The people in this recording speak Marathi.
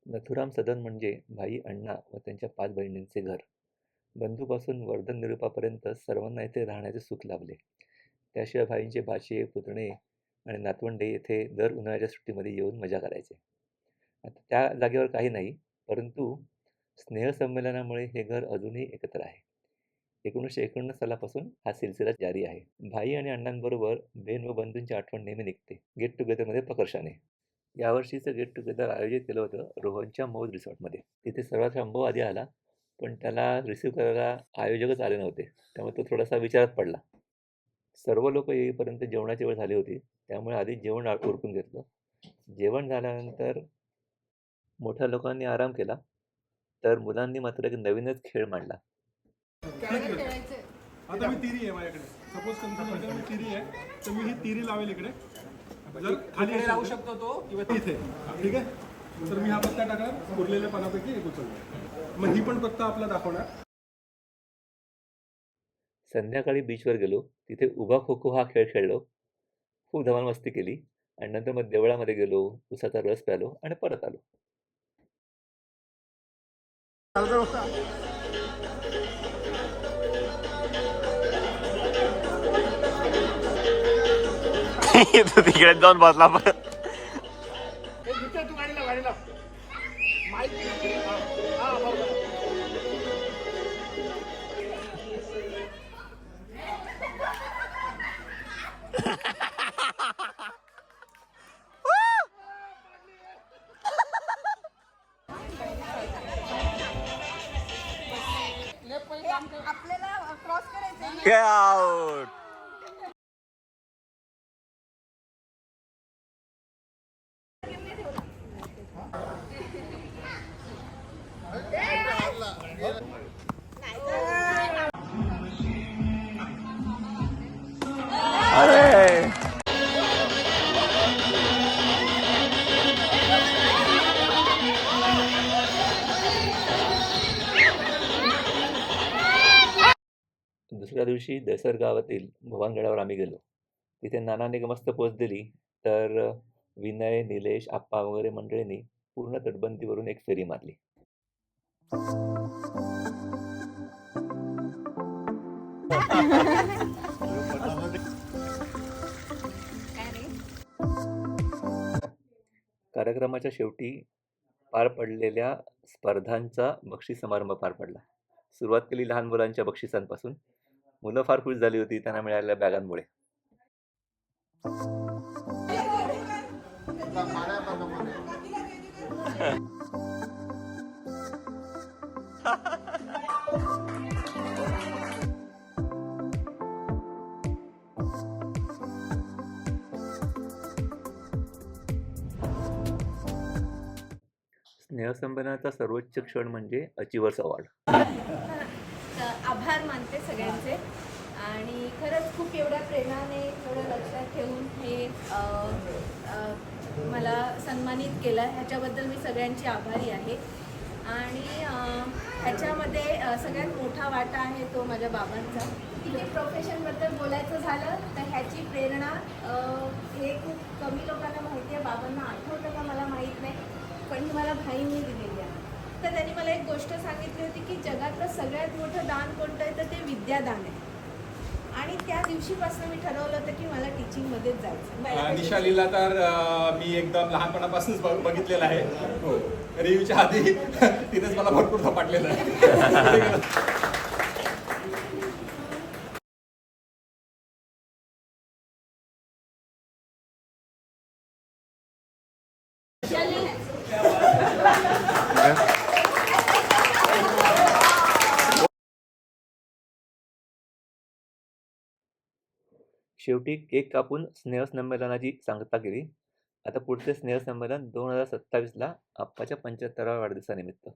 नथुराम सदन म्हणजे भाई अण्णा व त्यांच्या 5 बहिणींचे घर. बंधूपासून वर्धन निरुपापर्यंत सर्वांना येथे राहण्याचे सुख लाभले. त्याशिवाय भाईंचे भाचे, पुतणे आणि नातवंडे येथे दर उन्हाळ्याच्या सुट्टीमध्ये येऊन मजा करायचे. आता त्या जागेवर काही नाही, परंतु स्नेहसंमेलनामुळे हे घर अजूनही एकत्र आहे. 1949 सालापासून हा सिलसिला जारी आहे. भाई आणि अण्णांबरोबर बहीण व बंधूंची आठवण नेहमी निघते. गेट टुगेदरमध्ये प्रकर्षाने. यावर्षीचं गेट टुगेदर आयोजित केलं होतं रोहनच्या मौज रिसॉर्टमध्ये. तिथे सर्वात शंभू आधी आला, पण त्याला रिसीव्ह करायला आयोजकच आले नव्हते. त्यामुळे तो थोडासा विचारात पडला. सर्व लोक येईपर्यंत जेवणाची वेळ झाली होती, त्यामुळे आधी जेवण उरकून घेतलं. जेवण झाल्यानंतर मोठ्या लोकांनी आराम केला, तर मुलांनी मात्र एक नवीनच खेळ मांडला. आता मी तिरी आहे माझ्याकडे. सपोज कन्फ्युजन मी तिरी आहे, तर मी ही तिरी लावेल इकडे. जर खाली राहू शकतो तो किंवा तिथे, ठीक आहे. तर मी हा पत्ता टाकणार, उरलेल्या पानापैकी एक उचलणार. मग ही पण पत्ता आपला दाखवणार. संध्याकाळी बीचवर गेलो. तिथे उभा खो खो हा खेळ खेळलो. खूप धमाल मस्ती केली आणि नंतर मग देवळामध्ये गेलो, उसाचा रस प्यालो आणि परत आलो. तू तिकडे जाऊन बसला परत. आपल्याला क्रॉस करायचं. Get out. अरे दुसऱ्या दिवशी दसर गावातील भवानगडावर आम्ही गेलो. तिथे नानाने मस्त पोच दिली, तर विनय, निलेश, आप्पा वगैरे मंडळींनी पूर्ण तटबंदीवरून एक फेरी मारली. कार्यक्रमाच्या शेवटी पार पडलेल्या स्पर्धांचा बक्षीस समारंभ पार पडला. सुरुवात केली लहान मुलांच्या बक्षिसांपासून. मुलं फार खुश झाली होती त्यांना मिळालेल्या बॅगांमुळे. स्नेहसंमेलनाचा सर्वोच्च क्षण म्हणजे अचिव्हर्स अवॉर्ड. आभार मानते सगळ्यांचे आणि खरंच खूप एवढ्या प्रेमाने एवढं लक्षात ठेवून हे मला सन्मानित केलं, ह्याच्याबद्दल मी सगळ्यांची आभारी आहे. आणि ह्याच्यामध्ये सगळ्यात मोठा वाटा आहे तो माझ्या बाबांचा. तिथे प्रोफेशनबद्दल बोलायचं झालं तर ह्याची प्रेरणा हे खूप कमी लोकांना माहिती आहे. बाबांना आठवतं का मला माहीत नाही, पण ही मला भाईंनी दिलेली आहे. तर त्यांनी मला एक गोष्ट सांगितली होती की जगातलं सगळ्यात मोठं दान कोणतं आहे, तर ते विद्यादान आहे. आणि त्या दिवशीपासून मी ठरवलं होतं की मला टीचिंगमध्येच जायचं. निशालीला तर मी एकदम लहानपणापासूनच बघितलेलं आहे. हो, रिव्यूच्या आधी तिथेच मला भरपूर झपाटलेलं आहे. शेवटी केक कापून स्नेहसंमेलनाची सांगता केली. आता पुढचे स्नेहसंमेलन 2027ला आप्पाच्या 75व्या वाढदिवसानिमित्त.